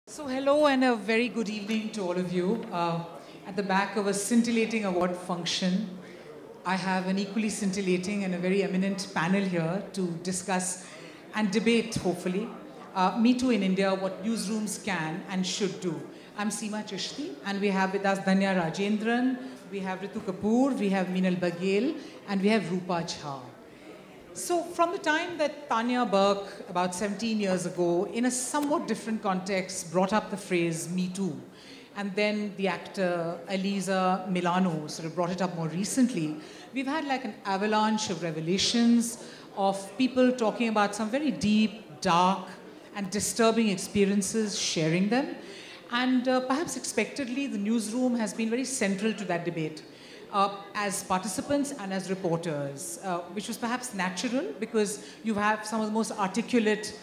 So hello and a very good evening to all of you. At the back of a scintillating award function, I have an equally scintillating and a very eminent panel here to discuss and debate, hopefully, Me Too in India, what newsrooms can and should do. I'm Seema Chishti, and we have with us Dhanya Rajendran, we have Ritu Kapoor, we have Meenal Baghel, and we have Rupa Jha. So from the time that Tanya Burke, about 17 years ago, in a somewhat different context, brought up the phrase Me Too, and then the actor Elisa Milano sort of brought it up more recently, we've had like an avalanche of revelations of people talking about some very deep, dark, and disturbing experiences, sharing them. And perhaps expectedly, the newsroom has been very central to that debate. As participants and as reporters, which was perhaps natural because you have some of the most articulate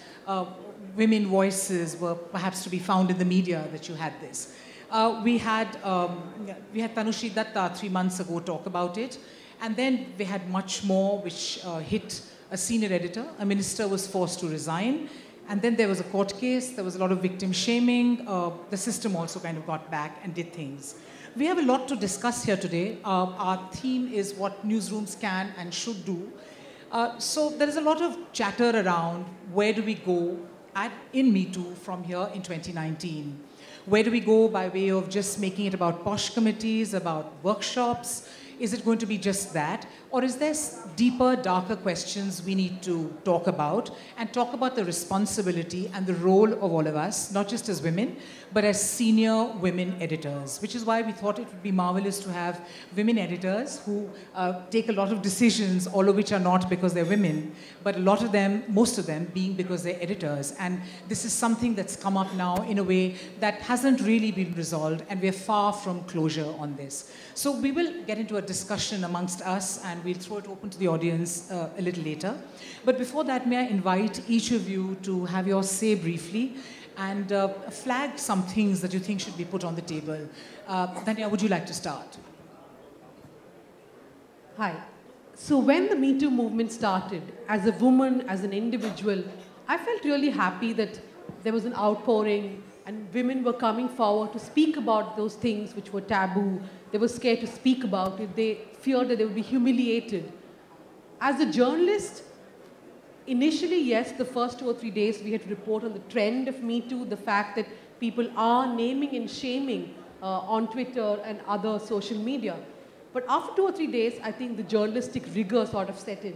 women voices were perhaps to be found in the media that you had this. We had Tanushri Datta 3 months ago talk about it, and then we had much more which hit a senior editor. A minister was forced to resign, and then there was a court case, there was a lot of victim shaming. The system also kind of got back and did things. We have a lot to discuss here today. Our theme is what newsrooms can and should do. So there is a lot of chatter around where do we go in Me Too from here in 2019. Where do we go by way of just making it about posh committees, about workshops? Is it going to be just that? Or is there deeper, darker questions we need to talk about and talk about the responsibility and the role of all of us, not just as women, but as senior women editors, which is why we thought it would be marvelous to have women editors who take a lot of decisions, all of which are not because they're women, but a lot of them, most of them, being because they're editors. And this is something that's come up now in a way that hasn't really been resolved, and we're far from closure on this. So we will get into a discussion amongst us, and we'll throw it open to the audience a little later. But before that, may I invite each of you to have your say briefly and flag some things that you think should be put on the table. Dhanya, would you like to start? Hi. So when the Me Too movement started, as a woman, as an individual, I felt really happy that there was an outpouring and women were coming forward to speak about those things which were taboo. They were scared to speak about it. They feared that they would be humiliated. As a journalist, initially, yes, the first 2 or 3 days we had to report on the trend of Me Too, the fact that people are naming and shaming on Twitter and other social media. But after 2 or 3 days, I think the journalistic rigor sort of set in.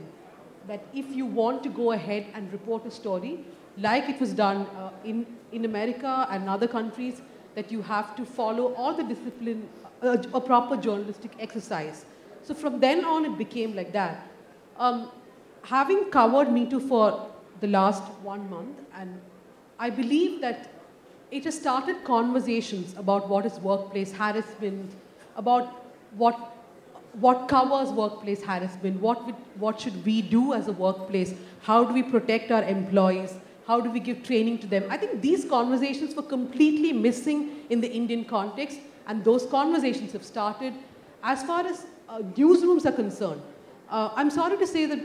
That if you want to go ahead and report a story, like it was done in America and other countries, that you have to follow all the discipline, a proper journalistic exercise. So from then on, it became like that. Having covered Me Too for the last 1 month, and I believe that it has started conversations about what is workplace harassment, about what covers workplace harassment, what should we do as a workplace, how do we protect our employees, how do we give training to them. I think these conversations were completely missing in the Indian context, and those conversations have started. As far as newsrooms are concerned, I'm sorry to say that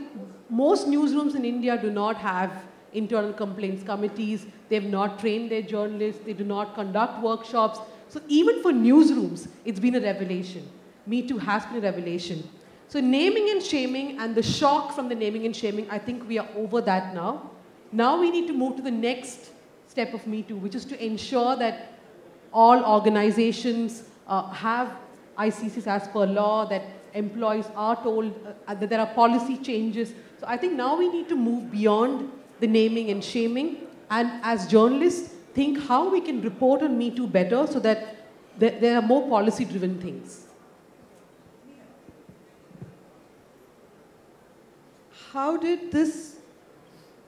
most newsrooms in India do not have internal complaints committees. They have not trained their journalists. They do not conduct workshops. So even for newsrooms, it's been a revelation. Me Too has been a revelation. So naming and shaming and the shock from the naming and shaming, I think we are over that now. Now we need to move to the next step of Me Too, which is to ensure that all organizations have ICCs as per law, that employees are told that there are policy changes. So I think now we need to move beyond the naming and shaming, and as journalists, think how we can report on Me Too better so that there are more policy-driven things. How did this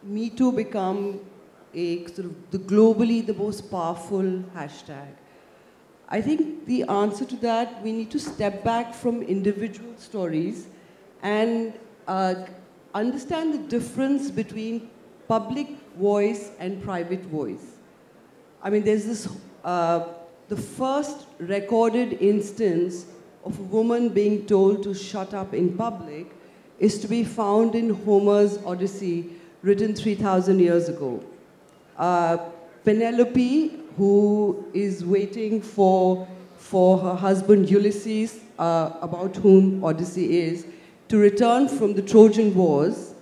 Me Too become a sort of globally the most powerful hashtag? I think the answer to that, we need to step back from individual stories and understand the difference between public voice and private voice. I mean, there's this, the first recorded instance of a woman being told to shut up in public is to be found in Homer's Odyssey, written 3,000 years ago. Penelope, who is waiting for her husband Ulysses, about whom Odyssey is, to return from the Trojan Wars.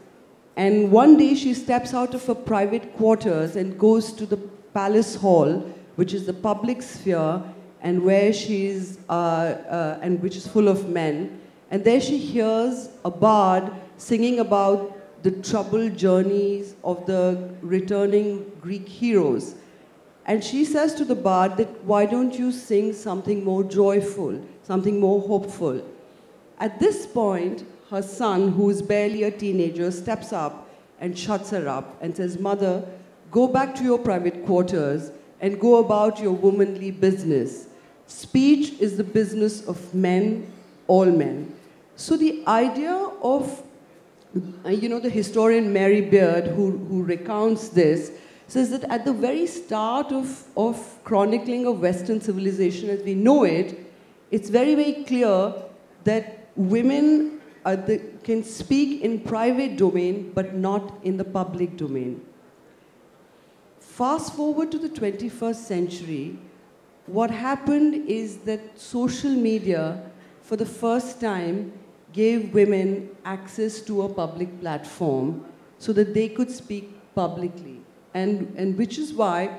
And one day she steps out of her private quarters and goes to the palace hall, which is the public sphere, and where she's, and which is full of men. And there she hears a bard singing about the troubled journeys of the returning Greek heroes. And she says to the bard that, why don't you sing something more joyful, something more hopeful? At this point, her son, who is barely a teenager, steps up and shuts her up and says, Mother, go back to your private quarters and go about your womanly business. Speech is the business of men, all men. So the idea of, the historian Mary Beard, who recounts this, says that at the very start of chronicling of Western civilization as we know it, it's very, very clear that women can speak in private domain, but not in the public domain. Fast forward to the 21st century, what happened is that social media, for the first time, gave women access to a public platform so that they could speak publicly. And which is why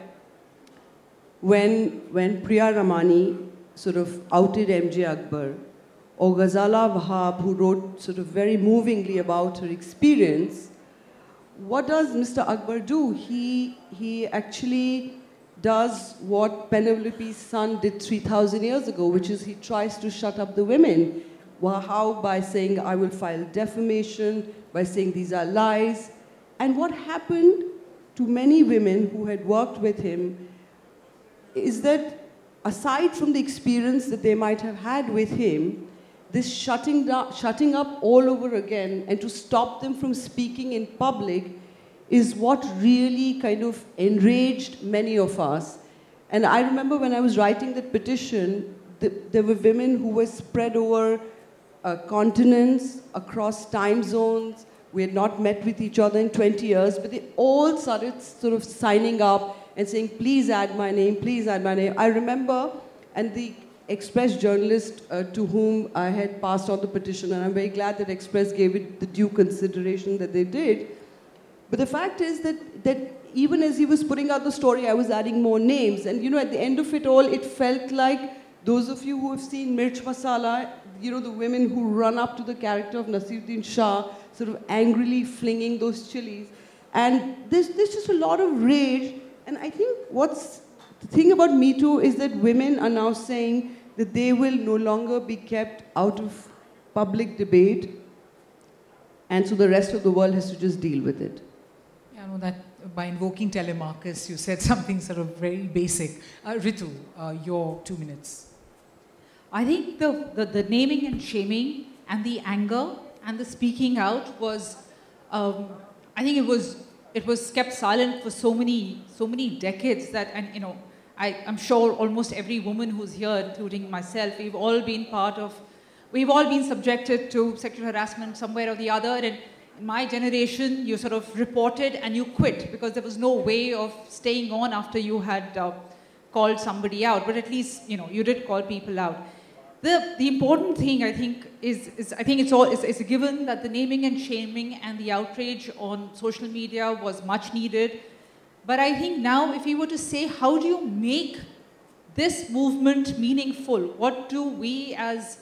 when Priya Ramani sort of outed MJ Akbar, or Ghazala Wahab, who wrote sort of very movingly about her experience, what does Mr. Akbar do? He actually does what Penelope's son did 3,000 years ago, which is he tries to shut up the women. Well, how? By saying, I will file defamation, by saying these are lies. And what happened to many women who had worked with him is that, aside from the experience that they might have had with him, this shutting up all over again and to stop them from speaking in public is what really kind of enraged many of us. And I remember when I was writing that petition, there were women who were spread over continents, across time zones. We had not met with each other in 20 years, but they all started sort of signing up and saying, please add my name, please add my name. I remember, and the Express journalist to whom I had passed on the petition, and I'm very glad that Express gave it the due consideration that they did. But the fact is that even as he was putting out the story, I was adding more names. And at the end of it all, it felt like those of you who have seen Mirch Masala, the women who run up to the character of Nasiruddin Shah, sort of angrily flinging those chilies. And there's just a lot of rage. And I think the thing about Me Too is that women are now saying that they will no longer be kept out of public debate, and so the rest of the world has to just deal with it. Yeah, I know that by invoking Telemachus, you said something sort of very basic. Ritu, your 2 minutes. I think the naming and shaming and the anger and the speaking out was, I think it was kept silent for so many decades that, and I'm sure almost every woman who's here, including myself, we've all been subjected to sexual harassment somewhere or the other. And in my generation, you sort of reported and you quit because there was no way of staying on after you had called somebody out. But at least, you did call people out. The important thing, I think, is it's a given that the naming and shaming and the outrage on social media was much needed. But I think now, if we were to say, how do you make this movement meaningful? What do we as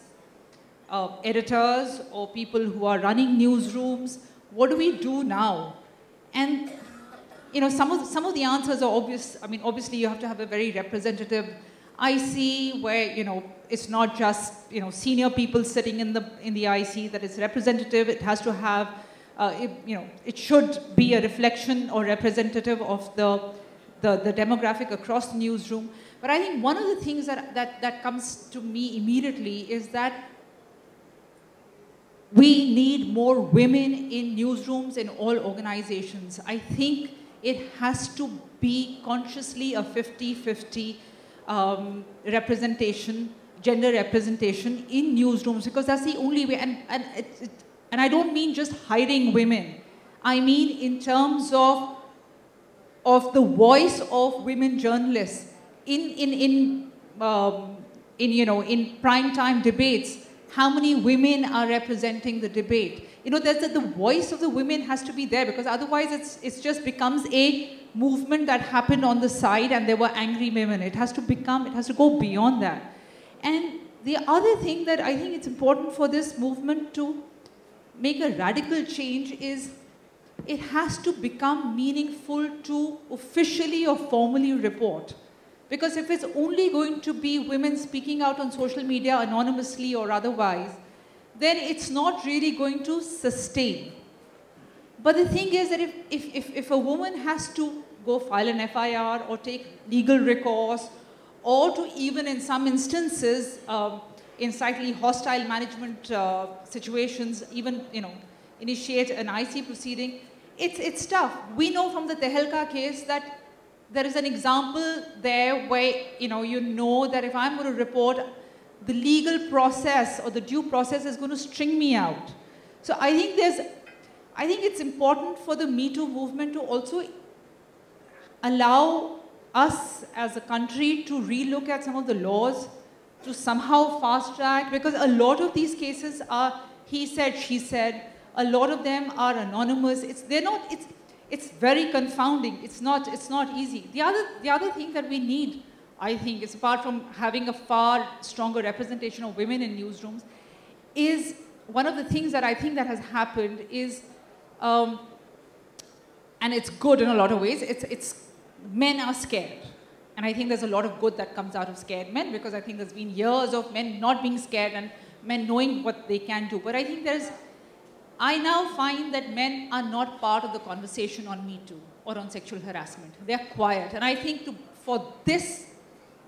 editors or people who are running newsrooms, what do we do now? And some of the answers are obvious. I mean, obviously you have to have a very representative IC where it's not just senior people sitting in the IC that is representative. It has to have it should be a reflection or representative of the demographic across the newsroom. But I think one of the things that comes to me immediately is that we need more women in newsrooms in all organizations. I think it has to be consciously a 50-50 representation, gender representation in newsrooms, because that's the only way. And I don't mean just hiring women. I mean in terms of the voice of women journalists. in prime time debates, how many women are representing the debate? You know, the voice of the women has to be there, because otherwise it's just becomes a movement that happened on the side and there were angry women. It has to go beyond that. And the other thing that I think it's important for this movement to make a radical change is it has to become meaningful to officially or formally report. Because if it's only going to be women speaking out on social media anonymously or otherwise, then it's not really going to sustain. But the thing is that if a woman has to go file an FIR or take legal recourse, or to even in some instances, in slightly hostile management situations, even initiate an IC proceeding, it's tough. We know from the Tehelka case that there is an example there where you know that if I'm going to report, the legal process or the due process is going to string me out. So I think it's important for the Me Too movement to also allow us as a country to relook at some of the laws, to somehow fast track, because a lot of these cases are he said, she said. A lot of them are anonymous. It's very confounding. It's not easy. The other thing that we need, I think, is apart from having a far stronger representation of women in newsrooms, is one of the things that I think that has happened is, and it's good in a lot of ways, it's men are scared. And I think there's a lot of good that comes out of scared men, because I think there's been years of men not being scared and men knowing what they can do. But I think I now find that men are not part of the conversation on Me Too or on sexual harassment. They're quiet. And I think for this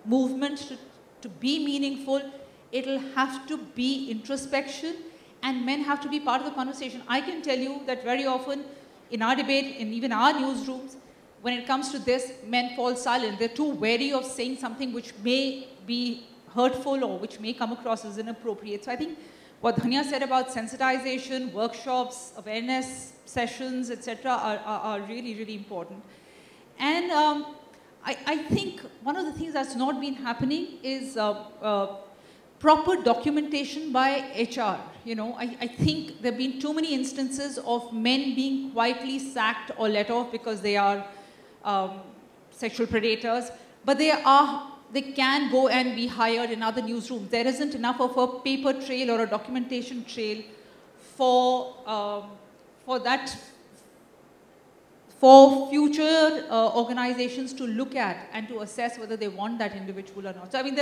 movement to be meaningful, it'll have to be introspection, and men have to be part of the conversation. I can tell you that very often in our debate, in even our newsrooms, when it comes to this, men fall silent. They're too wary of saying something which may be hurtful or which may come across as inappropriate. So I think what Dhanya said about sensitization, workshops, awareness sessions, etc., are really, really important. And I think one of the things that's not been happening is proper documentation by HR. I think there have been too many instances of men being quietly sacked or let off because they are sexual predators, but they can go and be hired in other newsrooms. There isn't enough of a paper trail or a documentation trail for future organizations to look at and to assess whether they want that individual or not. So I mean,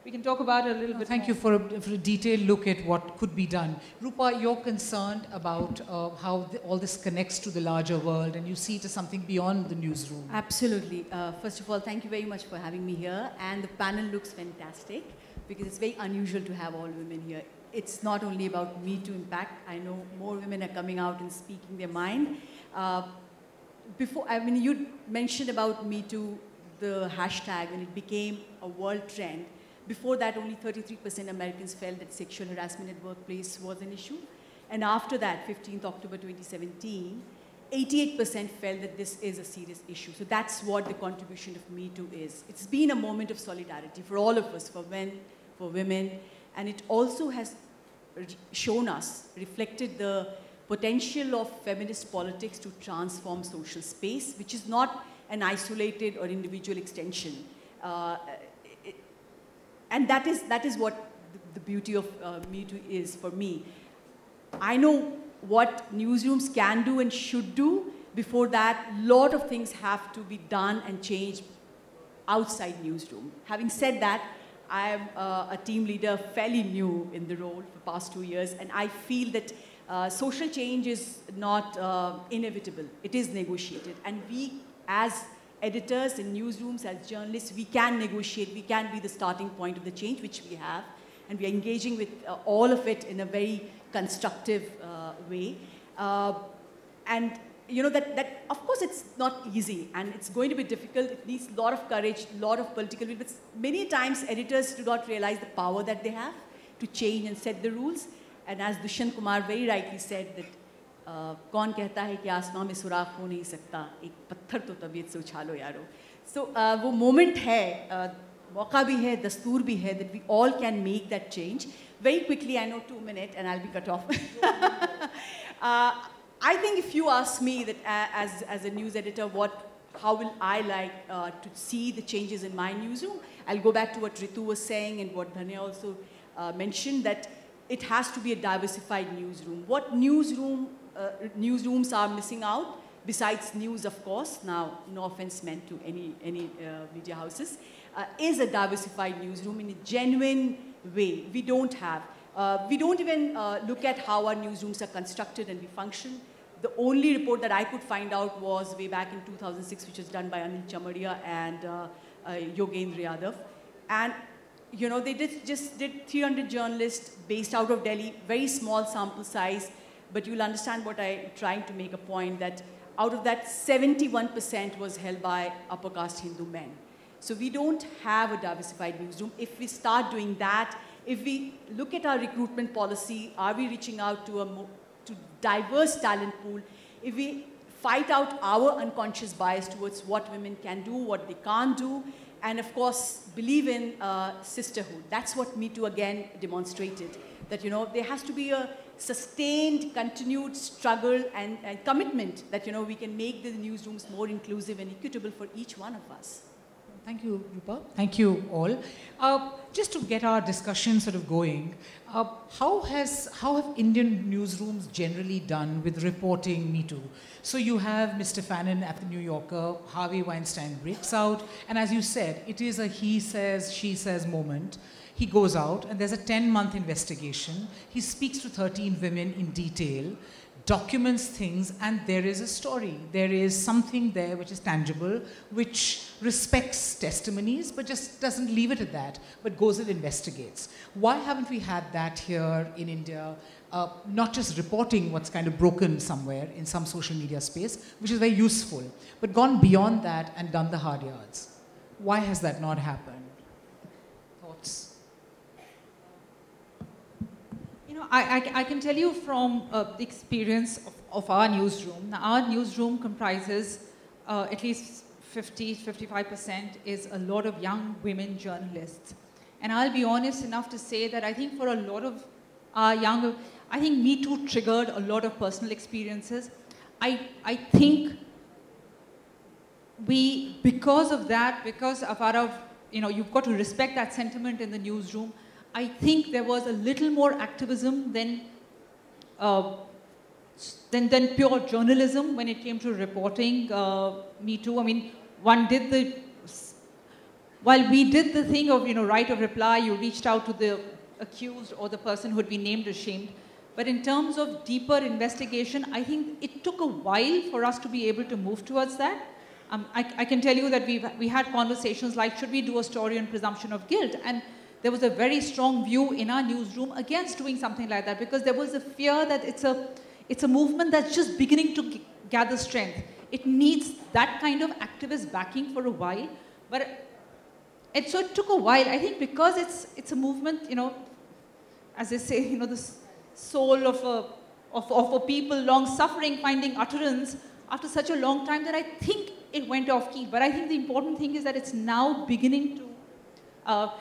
we can talk about it a little bit Thank more. you for a detailed look at what could be done. Rupa, you're concerned about how all this connects to the larger world, and you see it as something beyond the newsroom. Absolutely. First of all, thank you very much for having me here. And the panel looks fantastic, because it's very unusual to have all women here. It's not only about Me Too impact. I know more women are coming out and speaking their mind. You mentioned about Me Too, the hashtag, when it became a world trend. Before that, only 33% Americans felt that sexual harassment at workplace was an issue. And after that, 15th October 2017, 88% felt that this is a serious issue. So that's what the contribution of Me Too is. It's been a moment of solidarity for all of us, for men, for women, and it also has shown us, reflected the potential of feminist politics to transform social space, which is not an isolated or individual extension. And that is what the beauty of Me Too is for me. I know what newsrooms can do and should do. Before that, a lot of things have to be done and changed outside newsroom. Having said that, I am a team leader, fairly new in the role for the past 2 years, and I feel that social change is not inevitable. It is negotiated. And we, as editors in newsrooms, as journalists, we can negotiate, we can be the starting point of the change, which we have, and we are engaging with all of it in a very constructive way. And that of course it's not easy, and it's going to be difficult. It needs a lot of courage, a lot of political will, but many times editors do not realize the power that they have to change and set the rules. And as Dushyant Kumar very rightly said, that कौन कहता है कि आसमां में सुराख हो नहीं सकता, एक पत्थर तो तबीयत से उछालो यारो. So वो moment है, मौका भी है, दस्तूर भी है, that we all can make that change. Very quickly, I know 2 minutes and I'll be cut off. I think if you ask me that as a news editor, how will I like to see the changes in my newsroom, I'll go back to what Ritu was saying and what Dhanya also mentioned, that it has to be a diversified newsroom. What newsrooms are missing out, besides news, of course, now no offense meant to any media houses, is a diversified newsroom in a genuine way. We don't have. We don't even look at how our newsrooms are constructed and we function. The only report that I could find out was way back in 2006, which was done by Anil Chamaria and Yogendra Yadav. And you know, they just did 300 journalists based out of Delhi, very small sample size, but you'll understand what I'm trying to make a point, that out of that, 71% was held by upper caste Hindu men. So we don't have a diversified newsroom. If we start doing that, if we look at our recruitment policy, are we reaching out to diverse talent pool? If we fight out our unconscious bias towards what women can do, what they can't do, and of course, believe in sisterhood. That's what Me Too again demonstrated. That, you know, there has to be a sustained, continued struggle and commitment that, you know, we can make the newsrooms more inclusive and equitable for each one of us. Thank you, Rupa. Thank you all. Just to get our discussion sort of going, how have Indian newsrooms generally done with reporting Me Too? So you have Mr. Fannin at the New Yorker, Harvey Weinstein breaks out, and as you said, it is a he says, she says moment. He goes out and there's a 10-month investigation. He speaks to 13 women in detail, documents things, and there is a story. There is something there which is tangible, which respects testimonies, but just doesn't leave it at that, but goes and investigates. Why haven't we had that here in India? Not just reporting what's kind of broken somewhere in some social media space, which is very useful, but gone beyond that and done the hard yards. Why has that not happened? Thoughts? I can tell you from the experience of our newsroom. Now, our newsroom comprises at least 55% is a lot of young women journalists. And I'll be honest enough to say that I think for a lot of our younger, I think Me Too triggered a lot of personal experiences. I think because of that, because of you know, you've got to respect that sentiment in the newsroom, I think there was a little more activism than pure journalism when it came to reporting Me Too. I mean, while we did the thing of, you know, right of reply, you reached out to the accused or the person who had been named or shamed. But in terms of deeper investigation, I think it took a while for us to be able to move towards that. I can tell you that we had conversations like, should we do a story on presumption of guilt? And there was a very strong view in our newsroom against doing something like that, because there was a fear that it's a movement that's just beginning to gather strength. It needs that kind of activist backing for a while. So it took a while, I think, because it's a movement, you know, as they say, you know, the soul of a people long suffering, finding utterance after such a long time, that I think it went off key. But I think the important thing is that it's now beginning to,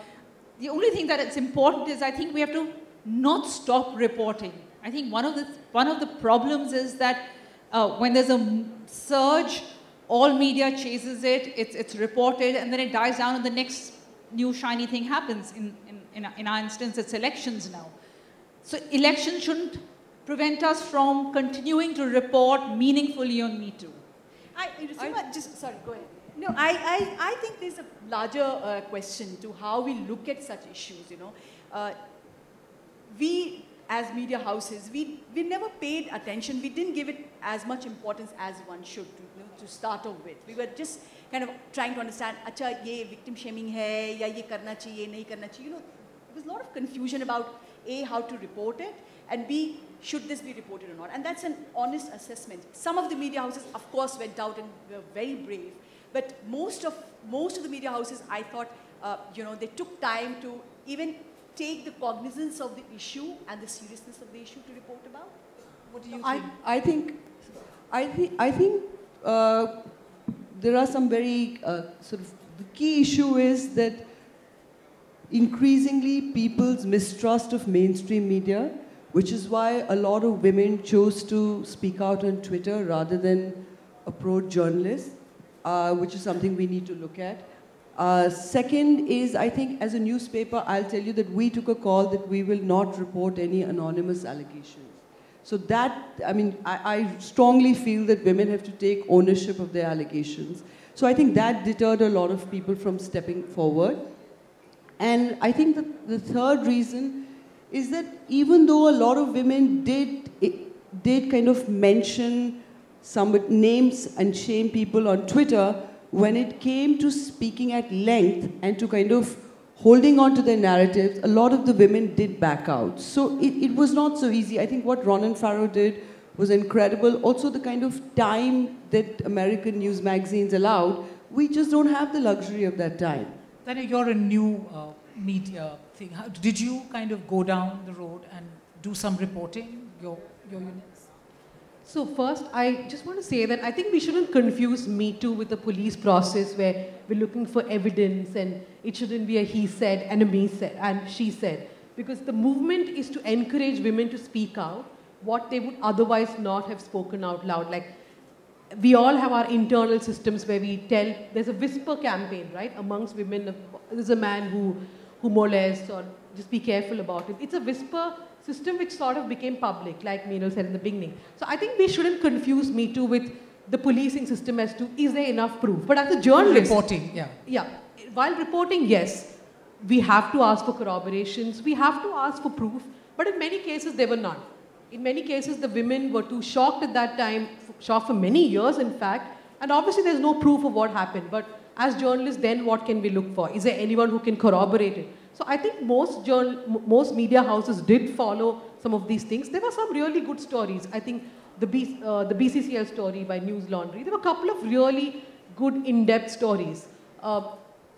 the only thing that it's important is I think we have to not stop reporting. I think one of the problems is that when there's a surge, all media chases it, it's reported, and then it dies down and the next new shiny thing happens. In our instance, it's elections now. So elections shouldn't prevent us from continuing to report meaningfully on Me Too. Sorry, go ahead. No, I think there's a larger question to how we look at such issues, you know. We, as media houses, we never paid attention. We didn't give it as much importance as one should, to start off with. We were just kind of trying to understand, acha, ye victim shaming hai, ya ye karna chahiye, nahi karna chahiye. You know, there was a lot of confusion about A, how to report it, and B, should this be reported or not? And that's an honest assessment. Some of the media houses, of course, went out and were very brave. But most of the media houses, I thought, you know, they took time to even take the cognizance of the issue and the seriousness of the issue to report about. What do you think? I think there are some very sort of, the key issue is that increasingly people's mistrust of mainstream media, which is why a lot of women chose to speak out on Twitter rather than approach journalists, which is something we need to look at. Second is, I think as a newspaper, I'll tell you that we took a call that we will not report any anonymous allegations. So that, I mean, I strongly feel that women have to take ownership of their allegations. So I think that deterred a lot of people from stepping forward. And I think that the third reason is that even though a lot of women did kind of mention some names and shame people on Twitter, when it came to speaking at length and to kind of holding on to their narratives, a lot of the women did back out. So it was not so easy. I think what Ronan Farrow did was incredible. Also the kind of time that American news magazines allowed, we just don't have the luxury of that time. Then you're a new media thing. Did you kind of go down the road and do some reporting, your units? So first, I just want to say that I think we shouldn't confuse Me Too with the police process where we're looking for evidence and it shouldn't be a he said and a me said and she said. Because the movement is to encourage women to speak out what they would otherwise not have spoken out loud. Like, we all have our internal systems where we tell, there's a whisper campaign, right, amongst women. There's a man who molests, or just be careful about it. It's a whisper system which sort of became public, like Meenal said in the beginning. So I think we shouldn't confuse Me Too with the policing system as to, is there enough proof? But as a journalist... Reporting, yeah. Yeah. While reporting, yes, we have to ask for corroborations, we have to ask for proof, but in many cases there were none. In many cases, the women were too shocked at that time, shocked for many years, in fact, and obviously there's no proof of what happened. But as journalists, then what can we look for? Is there anyone who can corroborate it? So I think most media houses did follow some of these things. There were some really good stories. I think the BCCL story by News Laundry, there were a couple of really good in-depth stories.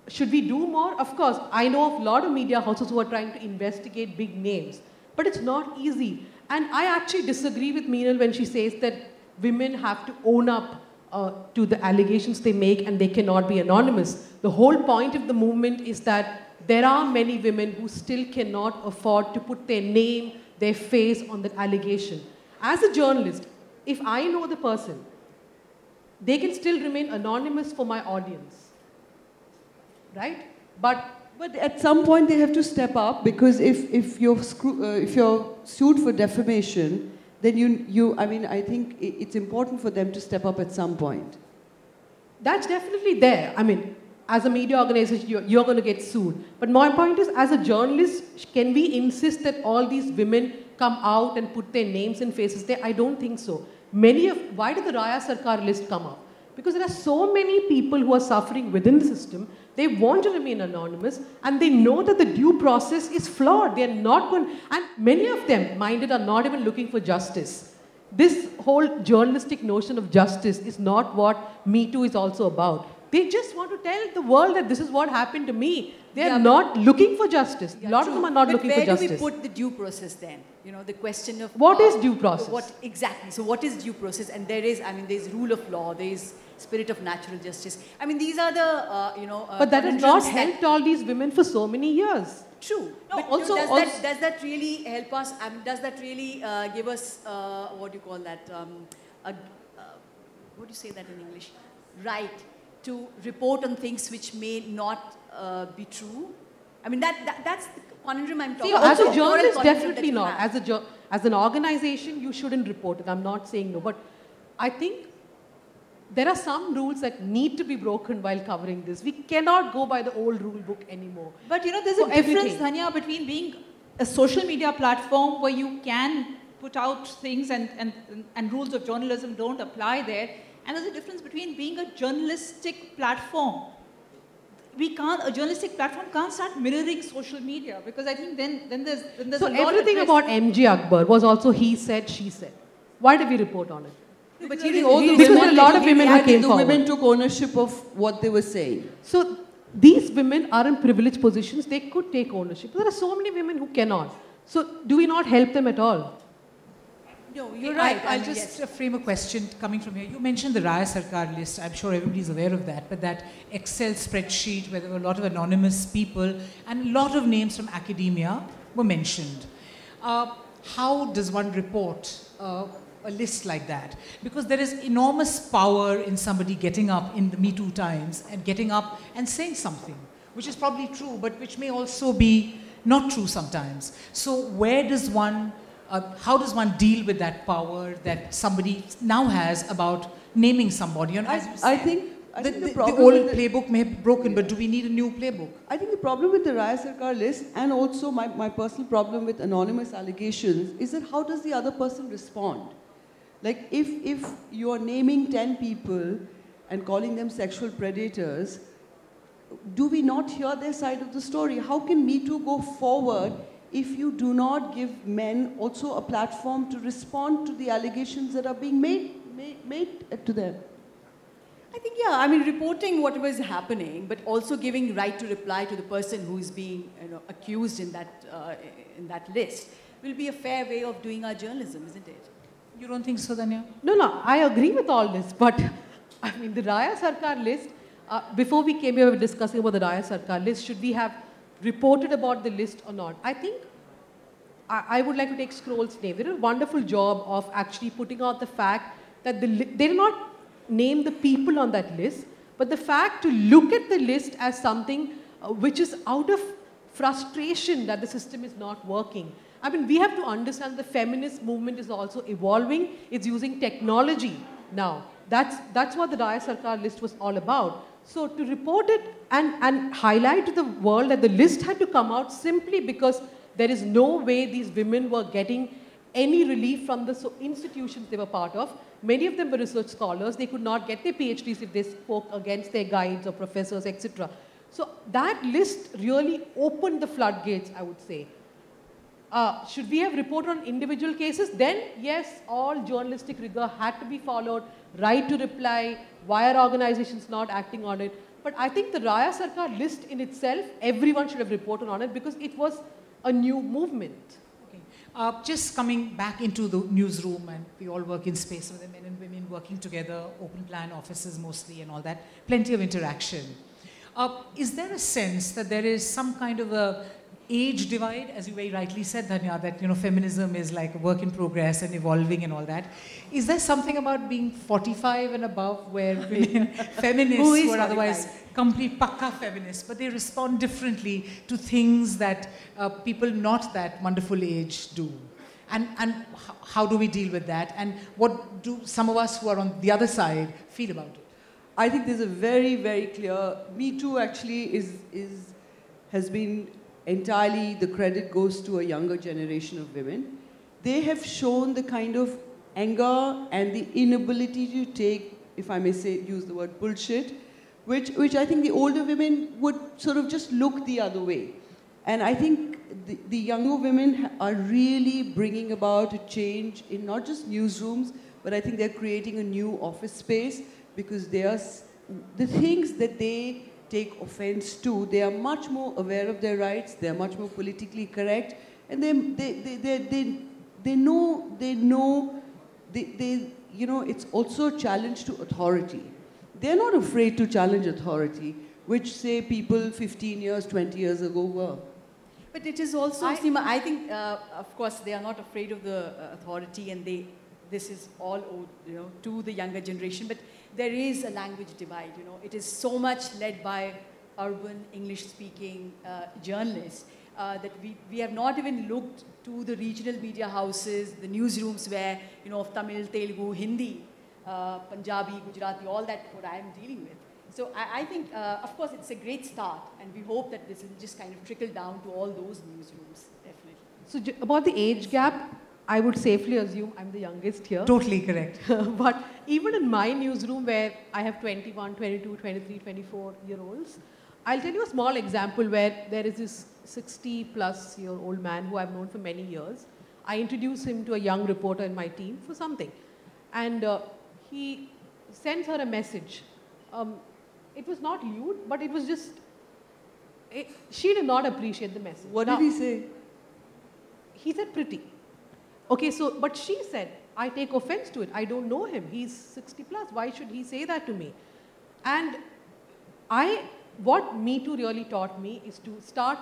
Should we do more? Of course, I know of a lot of media houses who are trying to investigate big names, but it's not easy. And I actually disagree with Meenal when she says that women have to own up to the allegations they make and they cannot be anonymous. The whole point of the movement is that there are many women who still cannot afford to put their name, their face on that allegation. As a journalist, if I know the person, they can still remain anonymous for my audience, right? But at some point they have to step up, because if you're sued for defamation, then I mean, I think it's important for them to step up at some point. That's definitely there. I mean, as a media organization, you're going to get sued. But my point is, as a journalist, can we insist that all these women come out and put their names and faces there? I don't think so. Why did the Raya Sarkar list come up? Because there are so many people who are suffering within the system. They want to remain anonymous, and they know that the due process is flawed. They're not going, and many of them, minded, are not even looking for justice. This whole journalistic notion of justice is not what Me Too is also about. They just want to tell the world that this is what happened to me. They're not looking for justice. A lot of them are not looking for justice. Where do we put the due process then? You know, the question of... What is due process? Exactly. So what is due process? And there is, I mean, there's rule of law, there is spirit of natural justice. I mean, these are the, but that has not helped all these women for so many years. True. No, but also, does that really help us? I mean, does that really give us, what do you call that? What do you say that in English? Right to report on things which may not be true? I mean, that's the conundrum I'm talking about. As a journalist, definitely not. As an organization, you shouldn't report it. I'm not saying no. But I think there are some rules that need to be broken while covering this. We cannot go by the old rule book anymore. But you know, there's a difference, Dhanya, between being a social media platform where you can put out things and rules of journalism don't apply there. And there's a difference between being a journalistic platform. A journalistic platform can't start mirroring social media, because I think then there's so a lot everything about MJ Akbar was also he said, she said. Why did we report on it? No, but because a lot of women who came forward. The women took ownership of what they were saying. So these women are in privileged positions. They could take ownership. There are so many women who cannot. So do we not help them at all? No, you're right. I'll just frame a question coming from here. You mentioned the Raya Sarkar list. I'm sure everybody's aware of that. But that Excel spreadsheet where there were a lot of anonymous people and a lot of names from academia were mentioned. How does one report a list like that? Because there is enormous power in somebody getting up in the Me Too times and getting up and saying something, which is probably true, but which may also be not true sometimes. So where does one... how does one deal with that power that somebody now has about naming somebody? And I think the old playbook may have broken, but do we need a new playbook? I think the problem with the Raya Sarkar list, and also my personal problem with anonymous allegations, is that how does the other person respond? Like if you're naming 10 people and calling them sexual predators, do we not hear their side of the story? How can Me Too go forward if you do not give men also a platform to respond to the allegations that are being made to them? I think, yeah, I mean, reporting whatever is happening, but also giving right to reply to the person who is being accused in that list will be a fair way of doing our journalism, isn't it? You don't think so, Danya? No, I agree with all this, but I mean, the Raya Sarkar list, before we came here, we were discussing about the Raya Sarkar list. Should we have reported about the list or not? I think I would like to take Scroll's name. They did a wonderful job of actually putting out the fact that they did not name the people on that list, but the fact to look at the list as something which is out of frustration that the system is not working. I mean, we have to understand the feminist movement is also evolving. It's using technology now. That's what the Raya Sarkar list was all about. So to report it and highlight to the world that the list had to come out simply because there is no way these women were getting any relief from the institutions they were part of. Many of them were research scholars. They could not get their PhDs if they spoke against their guides or professors, etc. So that list really opened the floodgates, I would say. Should we have reported on individual cases? Then, yes, all journalistic rigor had to be followed, right to reply, why are organizations not acting on it? But I think the Raya Sarkar list in itself, everyone should have reported on it because it was a new movement. Okay. Just coming back into the newsroom, and we all work in space with the men and women working together, open plan offices mostly and all that, plenty of interaction. Is there a sense that there is some kind of a age divide, as you very rightly said, Dhanya, that feminism is like a work in progress and evolving and all that. Is there something about being 45 and above where women, feminists who are otherwise complete pakka feminists, but they respond differently to things that people not that wonderful age do? And how do we deal with that? And what do some of us who are on the other side feel about it? I think there's a very, very clear, Me Too actually has been entirely, the credit goes to a younger generation of women. They have shown the kind of anger and the inability to take, if I may say, use the word bullshit, which I think the older women would sort of just look the other way. And I think the younger women are really bringing about a change in not just newsrooms, but I think they're creating a new office space because they are, the things that they take offense to, they are much more aware of their rights, they are much more politically correct, and they know, it's also a challenge to authority. They're not afraid to challenge authority, which say people 15 years, 20 years ago were. But it is also, Seema, I think, of course, they are not afraid of the authority, and this is all owed, to the younger generation. But there is a language divide. It is so much led by urban English-speaking journalists that we have not even looked to the regional media houses, the newsrooms where of Tamil, Telugu, Hindi, Punjabi, Gujarati, all that what I am dealing with. So I think, of course, it's a great start, and we hope that this will just kind of trickle down to all those newsrooms, definitely. So about the age gap, I would safely assume I'm the youngest here. Totally correct. But even in my newsroom where I have 21, 22, 23, 24-year-olds, I'll tell you a small example where there is this 60-plus-year-old man who I've known for many years. I introduced him to a young reporter in my team for something. And he sends her a message. It was not lewd, but it was just, she did not appreciate the message. What did he say? He said pretty. Okay, so, but she said, I take offense to it. I don't know him. He's 60 plus. Why should he say that to me? And what Me Too really taught me is to start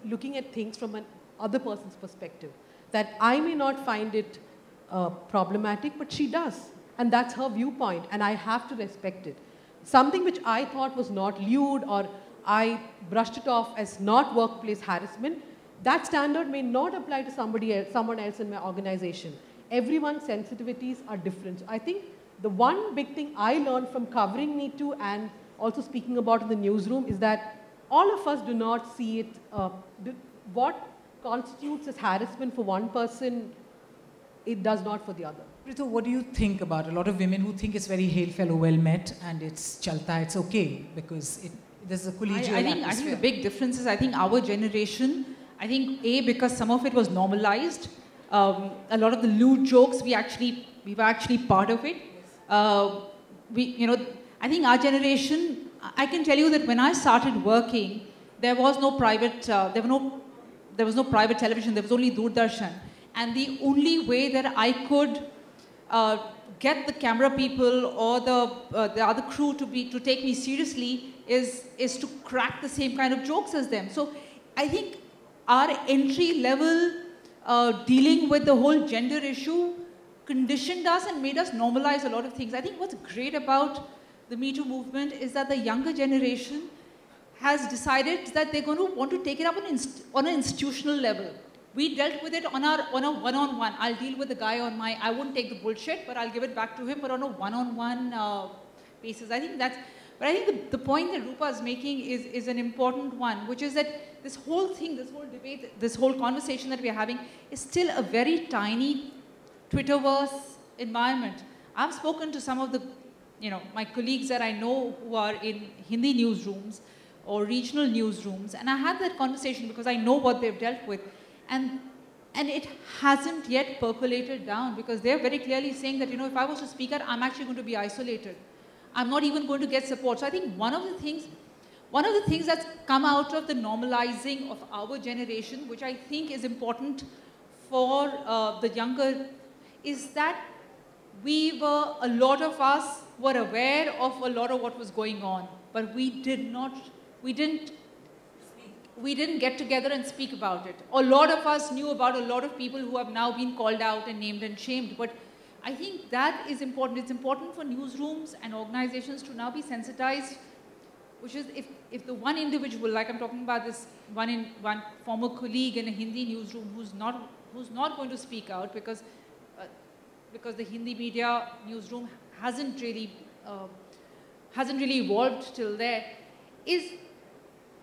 looking at things from an other person's perspective. That I may not find it problematic, but she does. And that's her viewpoint, and I have to respect it. Something which I thought was not lewd, or I brushed it off as not workplace harassment, that standard may not apply to someone else in my organization. Everyone's sensitivities are different. So I think the one big thing I learned from covering Me Too and also speaking about in the newsroom is that all of us do not see it, what constitutes as harassment for one person, it does not for the other. Ritu, what do you think about a lot of women who think it's very hail fellow well met and it's chalta, it's okay because there's a collegial atmosphere? I think the big difference is, I think our generation, I think because some of it was normalized, a lot of the lewd jokes, we were actually part of it. I think our generation, I can tell you that when I started working, there was no private, there was no private television, there was only Doordarshan. And the only way that I could get the camera people or the other crew to take me seriously is to crack the same kind of jokes as them. So I think our entry level dealing with the whole gender issue conditioned us and made us normalize a lot of things. I think what's great about the Me Too movement is that the younger generation has decided that they're going to want to take it up on an institutional level. We dealt with it on a one-on-one. I'll deal with the guy on I won't take the bullshit, but I'll give it back to him, but on a one-on-one basis. I think but I think the point that Rupa is making is an important one, which is that this whole thing, this whole debate, this whole conversation that we're having is still a very tiny Twitterverse environment. I've spoken to some of the, my colleagues that I know who are in Hindi newsrooms or regional newsrooms, and I had that conversation because I know what they've dealt with. And it hasn't yet percolated down because they're very clearly saying that, if I was to speak out, I'm actually going to be isolated. I'm not even going to get support. So I think one of the things that's come out of the normalizing of our generation, which I think is important for the younger, is that a lot of us were aware of a lot of what was going on, but we didn't get together and speak about it. A lot of us knew about a lot of people who have now been called out and named and shamed. But I think that is important. It's important for newsrooms and organizations to now be sensitized, which is if the one individual, like I'm talking about this one former colleague in a Hindi newsroom who's not going to speak out because the Hindi media newsroom hasn't really evolved till there,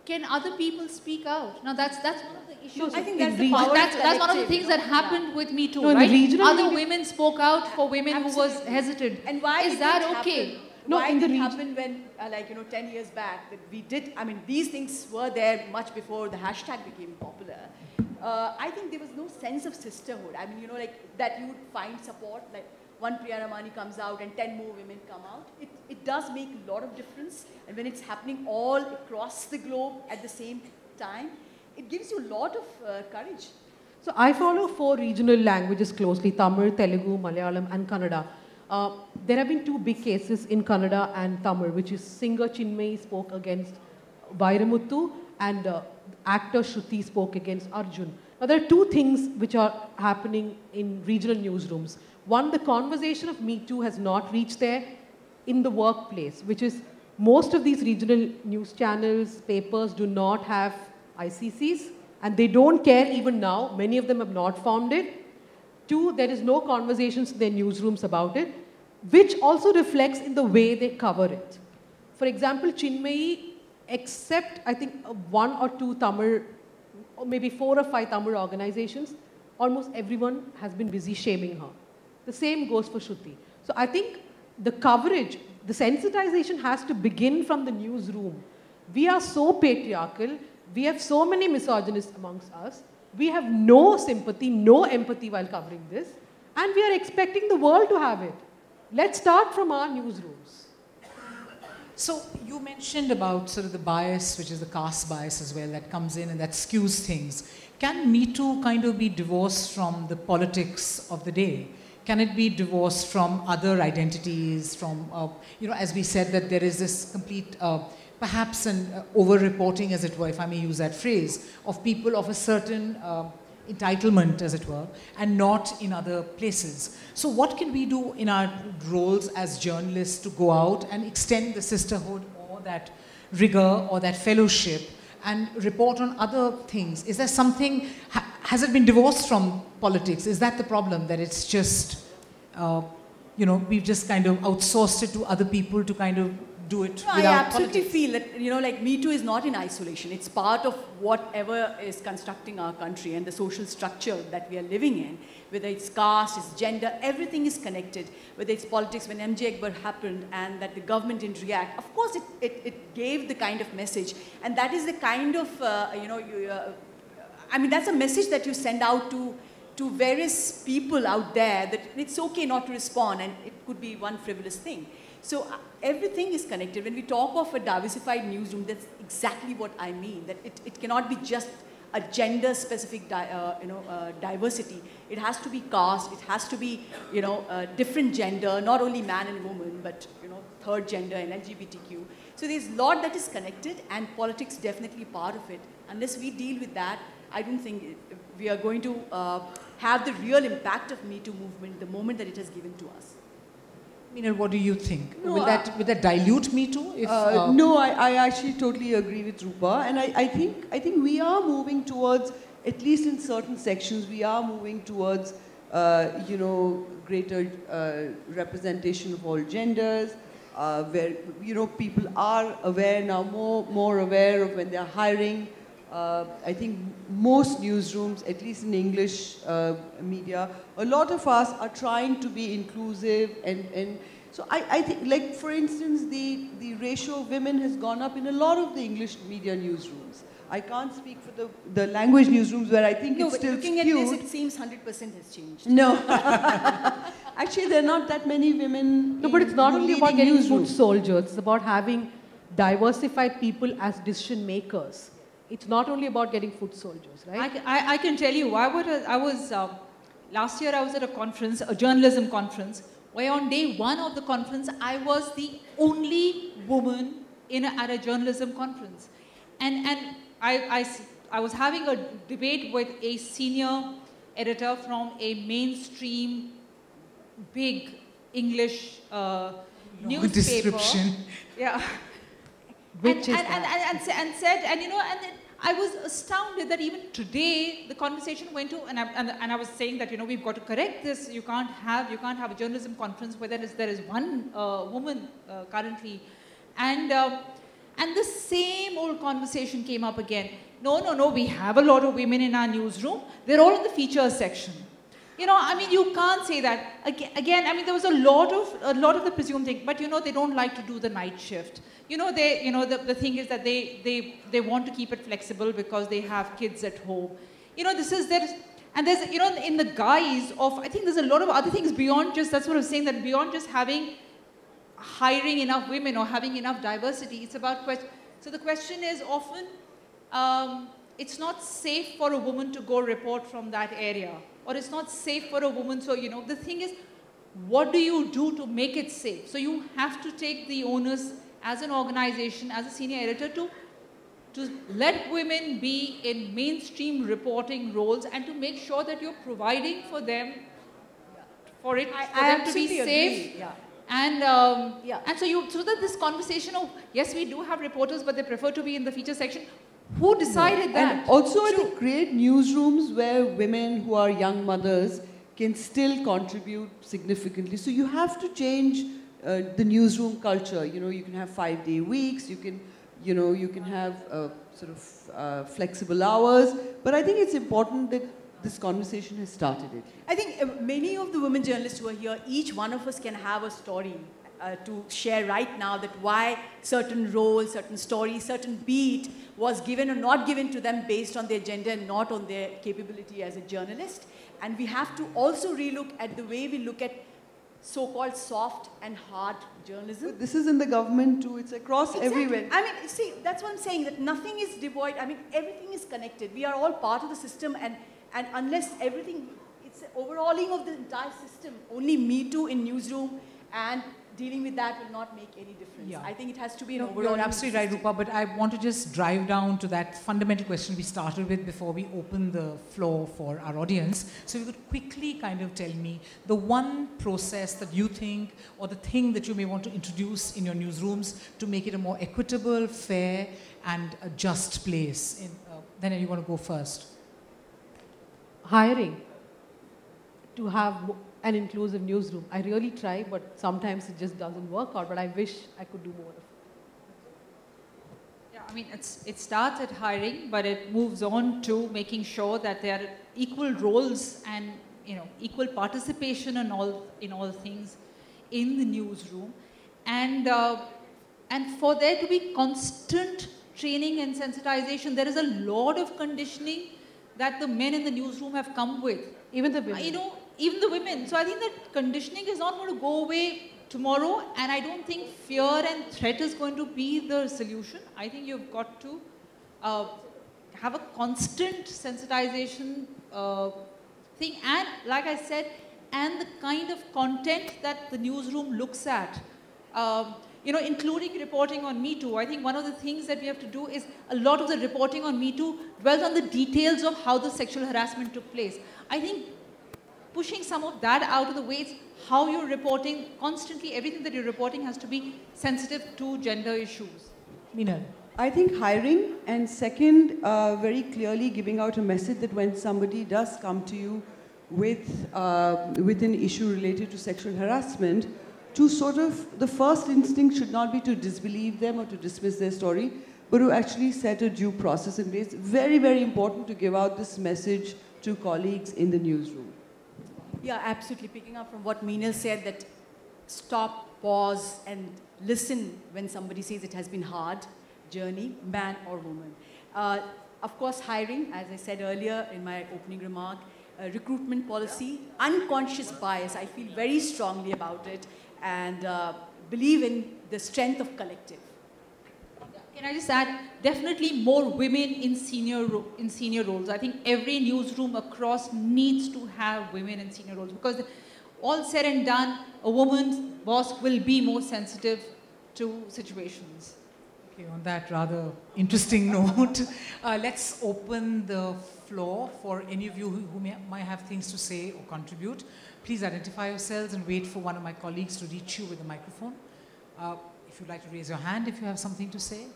can other people speak out? Now that's one of the issues. I think that's the power. That's one of the things that happened with Me Too, no, right? Other women spoke out for women who was hesitant. And why is that okay? Happen? No, why did it happen when, 10 years back, that we did, these things were there much before the hashtag became popular. I think there was no sense of sisterhood. That you would find support, like one Priya Ramani comes out and 10 more women come out. It does make a lot of difference. And when it's happening all across the globe at the same time, it gives you a lot of courage. So I follow 4 regional languages closely, Tamil, Telugu, Malayalam and Kannada. There have been 2 big cases in Kannada and Tamil, which is singer Chinmayi spoke against Vairamuthu and actor Shruti spoke against Arjun. Now there are 2 things which are happening in regional newsrooms. One, the conversation of Me Too has not reached there in the workplace, which is most of these regional news channels, papers do not have ICCs, and they don't care even now. Many of them have not formed it. 2, there is no conversations in their newsrooms about it, which also reflects in the way they cover it. For example, Chinmayi, except I think 1 or 2 Tamil, or maybe 4 or 5 Tamil organizations, almost everyone has been busy shaming her. The same goes for Shruti. So I think the coverage, the sensitization has to begin from the newsroom. We are so patriarchal, we have so many misogynists amongst us, we have no sympathy, no empathy while covering this, and we are expecting the world to have it. Let's start from our newsrooms. So you mentioned about sort of the bias, which is the caste bias as well, that comes in and that skews things. Can Me Too kind of be divorced from the politics of the day? Can it be divorced from other identities, from, you know, as we said, that there is this complete, perhaps an over-reporting, as it were, if I may use that phrase, of people of a certain entitlement, as it were, and not in other places. So what can we do in our roles as journalists to go out and extend the sisterhood or that rigor or that fellowship and report on other things? Is there something, has it been divorced from politics? Is that the problem, that it's just, you know, we've just kind of outsourced it to other people to kind of do it no, without I absolutely politics? feel that, you know, like Me Too is not in isolation. It's part of whatever is constructing our country and the social structure that we are living in. Whether it's caste, it's gender, everything is connected. Whether it's politics, when MJ Akbar happened and that the government didn't react, of course it gave the kind of message. And that is the kind of, you know, I mean, that's a message that you send out to various people out there that it's okay not to respond, and it could be one frivolous thing. So everything is connected. When we talk of a diversified newsroom, that's exactly what I mean, that it cannot be just a gender-specific diversity. It has to be caste, it has to be, you know, different gender, not only man and woman, but, you know, third gender and LGBTQ. So there's a lot that is connected, and politics definitely part of it. Unless we deal with that, I don't think we are going to have the real impact of Me Too movement the moment that it has given to us. Meena, what do you think? No, will that dilute Me Too? If, no, I actually totally agree with Rupa, and I think we are moving towards, at least in certain sections, we are moving towards you know, greater representation of all genders, where, you know, people are aware now, more aware of when they are hiring. I think most newsrooms, at least in English media, a lot of us are trying to be inclusive, and so I think, like, for instance, the ratio of women has gone up in a lot of the English media newsrooms. I can't speak for the language newsrooms where I think No, it's but still looking skewed. at this, it seems 100% has changed. No. Actually, there are not that many women. No, but it's not only about getting foot newsrooms. soldiers, it's about having diversified people as decision makers. It's not only about getting foot soldiers, right? I can tell you, last year I was at a conference, a journalism conference, where on day one of the conference, I was the only woman at a journalism conference. And I was having a debate with a senior editor from a mainstream, big English newspaper. description. Yeah. Which is and said, and you know, and then I was astounded that even today the conversation went to, and I was saying that, you know, we've got to correct this. You can't have a journalism conference where there is one woman currently, and the same old conversation came up again. No, we have a lot of women in our newsroom. They're all in the features section. You know, I mean, you can't say that. Again, I mean, there was a lot of the presumed thing, but, you know, they don't like to do the night shift. You know, the thing is that they want to keep it flexible because they have kids at home. You know, there's, you know, in the guise of, I think there's a lot of other things beyond just, that's what I was saying, that beyond just hiring enough women or having enough diversity, it's about, so the question is often, it's not safe for a woman to go report from that area. Or it's not safe for a woman. So, you know, the thing is, what do you do to make it safe? So you have to take the onus as an organization, as a senior editor, to let women be in mainstream reporting roles and to make sure that you're providing for them, for them to be safe. Agree. Yeah. And and so that this conversation of, yes, we do have reporters, but they prefer to be in the feature section. Who decided that? And also, I think, create newsrooms where women who are young mothers can still contribute significantly. So you have to change the newsroom culture. You know, you can have 5-day weeks. You can have sort of flexible hours. But I think it's important that this conversation has started it. I think many of the women journalists who are here, each one of us can have a story to share right now, that why certain role, certain story, certain beat was given or not given to them based on their gender and not on their capability as a journalist. And we have to also relook at the way we look at so-called soft and hard journalism. But this is in the government too. It's across everywhere. I mean, see, that's what I'm saying, that nothing is devoid. I mean, everything is connected. We are all part of the system, and unless everything, it's an overhauling of the entire system. Only Me Too in newsroom and dealing with that will not make any difference. Yeah. I think it has to be an overall. You're absolutely right, Rupa, but I want to just drive down to that fundamental question we started with before we open the floor for our audience. So if you could quickly kind of tell me the one process that you think, or the thing that you may want to introduce in your newsrooms to make it a more equitable, fair, and a just place. Then you want to go first. Hiring to have an inclusive newsroom. I really try, but sometimes it just doesn't work out, but I wish I could do more of it. Yeah, I mean, it starts at hiring, but it moves on to making sure that there are equal roles and, equal participation in all things in the newsroom. And for there to be constant training and sensitization, there is a lot of conditioning that the men in the newsroom have come with. Even the women. Even the women. So I think that conditioning is not going to go away tomorrow, and I don't think fear and threat is going to be the solution. I think you've got to have a constant sensitization thing, and like I said, and the kind of content that the newsroom looks at. Including reporting on Me Too. I think one of the things that we have to do is a lot of the reporting on Me Too dwells on the details of how the sexual harassment took place. I think pushing some of that out of the way, it's how you're reporting constantly. Everything that you're reporting has to be sensitive to gender issues. Meenal. I think hiring, and second, very clearly giving out a message that when somebody does come to you with an issue related to sexual harassment, to sort of, the first instinct should not be to disbelieve them or to dismiss their story, but to actually set a due process in place. Very, very important to give out this message to colleagues in the newsroom. Yeah, absolutely. Picking up from what Meenal said, that stop, pause, and listen when somebody says it has been hard journey, man or woman. Of course, hiring, as I said earlier in my opening remark, recruitment policy, unconscious bias. I feel very strongly about it, and believe in the strength of collective. Can I just add, definitely more women in senior roles. I think every newsroom across needs to have women in senior roles, because all said and done, a woman's boss will be more sensitive to situations. Okay, on that rather interesting note, let's open the floor for any of you who might have things to say or contribute. Please identify yourselves and wait for one of my colleagues to reach you with a microphone. If you'd like to raise your hand if you have something to say.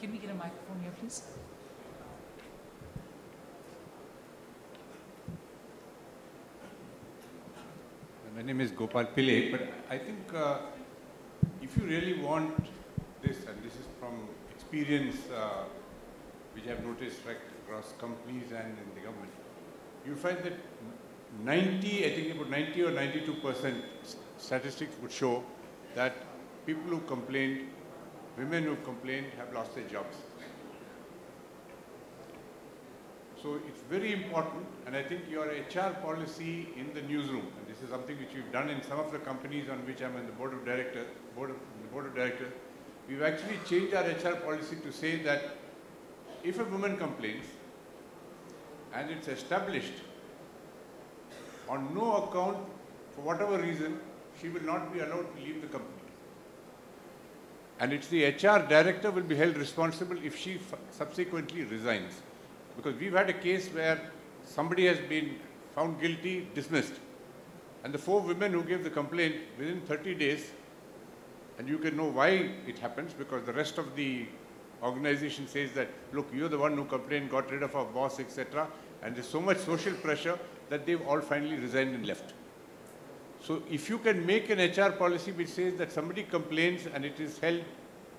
Can we get a microphone here, please? My name is Gopal Pillai, but I think if you really want this, and this is from experience which I've noticed right across companies and in the government, you find that 90 or 92% statistics would show that people who complained, women who complained, have lost their jobs. So it's very important, and I think your HR policy in the newsroom, and this is something which we've done in some of the companies on which I'm on the board of directors, we've actually changed our HR policy to say that if a woman complains and it's established, on no account, for whatever reason, she will not be allowed to leave the company. And it's the HR director will be held responsible if she subsequently resigns. Because we've had a case where somebody has been found guilty, dismissed. And the 4 women who gave the complaint within 30 days, and you can know why it happens, because the rest of the organization says that, look, you're the one who complained, got rid of our boss, etc. And there's so much social pressure that they've all finally resigned and left. So if you can make an HR policy which says that somebody complains and it is held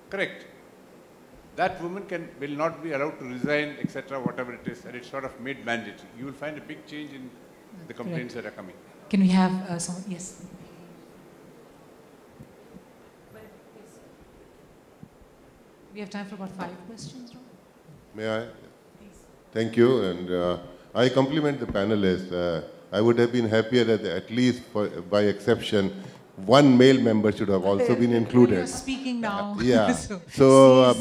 correct, that woman will not be allowed to resign, etc., whatever it is, and it's sort of made mandatory. You will find a big change in the complaints that are coming. Can we have someone? Yes. We have time for about 5 questions, right? May I? Please. Thank you, and I compliment the panelists. I would have been happier that at least by exception, one male member should have also been included. You're speaking now. Yeah. so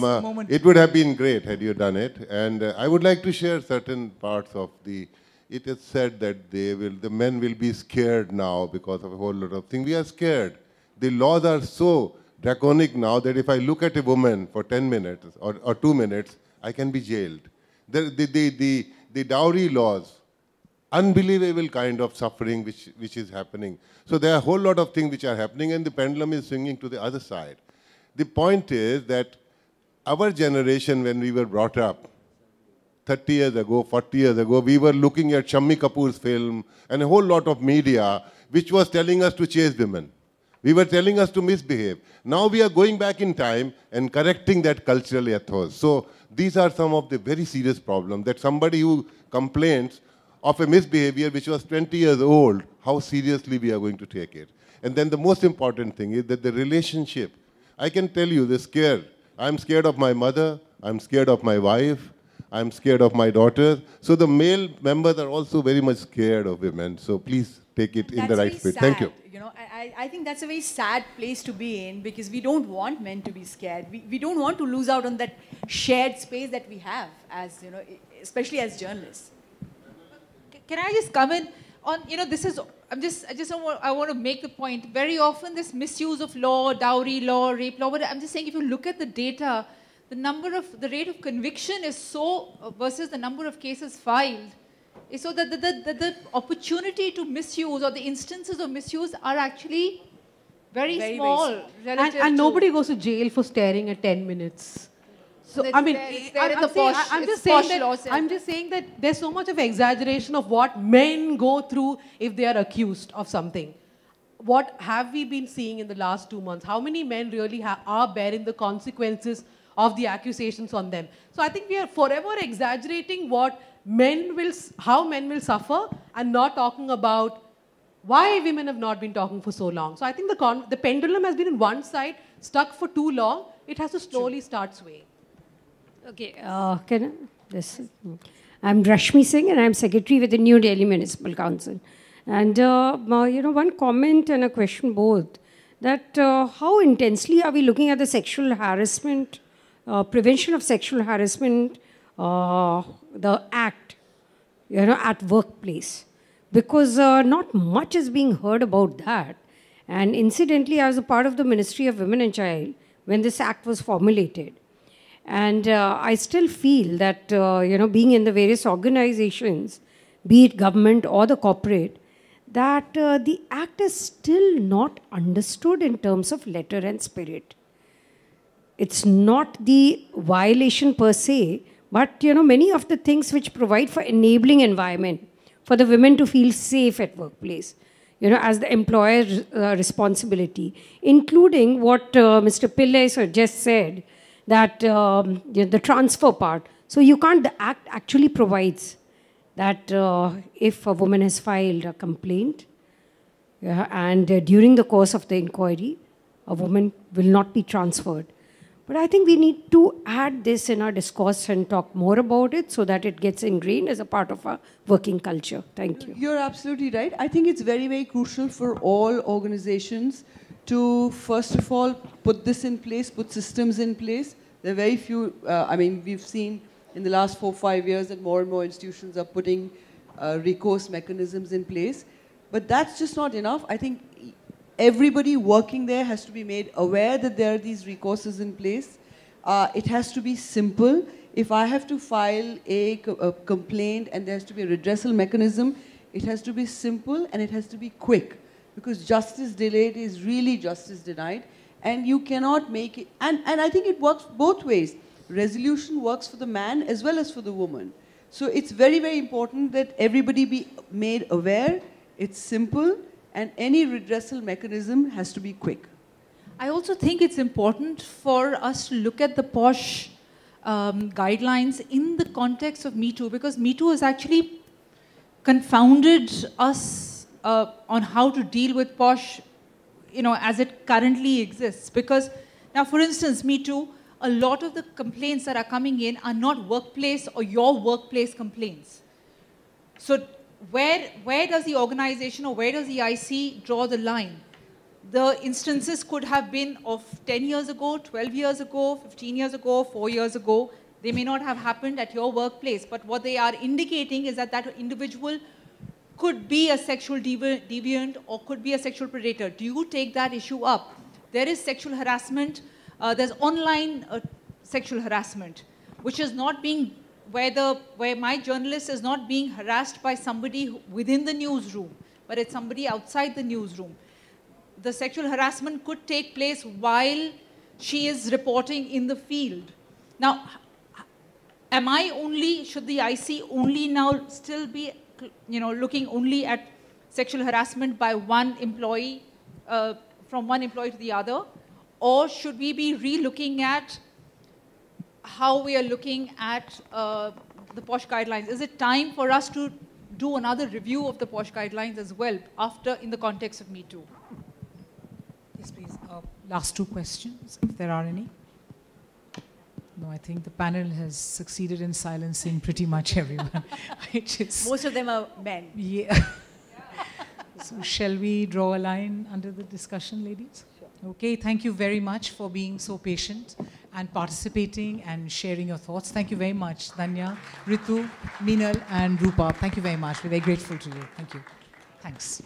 It would have been great had you done it. And I would like to share certain parts of the. It is said that the men will be scared now because of a whole lot of things. We are scared. The laws are so draconic now that if I look at a woman for 10 minutes or 2 minutes, I can be jailed. The dowry laws, unbelievable kind of suffering which is happening. So there are a whole lot of things which are happening, and the pendulum is swinging to the other side. The point is that our generation, when we were brought up, 30 years ago, 40 years ago, we were looking at Shammi Kapoor's film and a whole lot of media which was telling us to chase women. We were telling us to misbehave. Now we are going back in time and correcting that cultural ethos. So these are some of the very serious problems, that somebody who complains of a misbehavior which was 20 years old, how seriously we are going to take it. And then the most important thing is that the relationship, I can tell you, they're scared. I'm scared of my mother, I'm scared of my wife, I'm scared of my daughter. So the male members are also very much scared of women. So please take it in the right spirit. Thank you. You know, I think that's a very sad place to be in, because we don't want men to be scared. We don't want to lose out on that shared space that we have as, you know, especially as journalists. Can I just come in on, you know, this is, I want to make the point. Very often this misuse of law, dowry law, rape law, but I'm just saying if you look at the data, the rate of conviction is so, versus the number of cases filed, is so that the opportunity to misuse or the instances of misuse are actually very small. And nobody goes to jail for staring at 10 minutes. So, I mean, I'm just saying that there's so much of exaggeration of what men go through if they are accused of something. What have we been seeing in the last 2 months? How many men really are bearing the consequences of the accusations on them? So I think we are forever exaggerating how men will suffer and not talking about why women have not been talking for so long. So I think the pendulum has been in one side, stuck for too long. It has to slowly start swaying. Okay, I'm Rashmi Singh and I'm secretary with the New Delhi Municipal Council. And, you know, one comment and a question both, that how intensely are we looking at the sexual harassment, prevention of sexual harassment, the act, you know, at workplace? Because not much is being heard about that. And incidentally, I was a part of the Ministry of Women and Child when this act was formulated. And I still feel that, you know, being in the various organizations, be it government or the corporate, that the act is still not understood in terms of letter and spirit. It's not the violation per se, but, you know, many of the things which provide for enabling environment for the women to feel safe at workplace, you know, as the employer's responsibility, including what Mr. Pillai just said, that the transfer part. So the act actually provides that if a woman has filed a complaint and during the course of the inquiry, a woman will not be transferred. But I think we need to add this in our discourse and talk more about it so that it gets ingrained as a part of our working culture. Thank you. You're absolutely right. I think it's very, very crucial for all organizations to, first of all, put this in place, put systems in place. There are very few, I mean, we've seen in the last 4 or 5 years that more and more institutions are putting recourse mechanisms in place. But that's just not enough. I think everybody working there has to be made aware that there are these recourses in place. It has to be simple. If I have to file a complaint and there has to be a redressal mechanism, it has to be simple and it has to be quick. Because justice delayed is really justice denied. And you cannot make it, and I think it works both ways. Resolution works for the man as well as for the woman. So it's very, very important that everybody be made aware, it's simple, and any redressal mechanism has to be quick. I also think it's important for us to look at the POSH guidelines in the context of Me Too, because Me Too has actually confounded us on how to deal with POSH, you know, as it currently exists. Because now, for instance, Me Too, a lot of the complaints that are coming in are not workplace or your workplace complaints. So where does the organization or where does the IC draw the line? The instances could have been of 10 years ago, 12 years ago, 15 years ago, 4 years ago. They may not have happened at your workplace, but what they are indicating is that that individual could be a sexual deviant or could be a sexual predator. Do you take that issue up? There is sexual harassment. There's online sexual harassment, which is not being, where my journalist is not being harassed by somebody within the newsroom, but it's somebody outside the newsroom. The sexual harassment could take place while she is reporting in the field. Now, should the IC only now still be, looking only at sexual harassment by one employee, from one employee to the other? Or should we be re-looking at how we are looking at the POSH guidelines? Is it time for us to do another review of the POSH guidelines as well, in the context of Me Too? Yes, please. Last two questions, if there are any. No, I think the panel has succeeded in silencing pretty much everyone. Most of them are men. Yeah. So shall we draw a line under the discussion, ladies? Sure. Okay, thank you very much for being so patient and participating and sharing your thoughts. Thank you very much, Dhanya, Ritu, Meenal, and Rupa. Thank you very much. We're very grateful to you. Thank you. Thanks.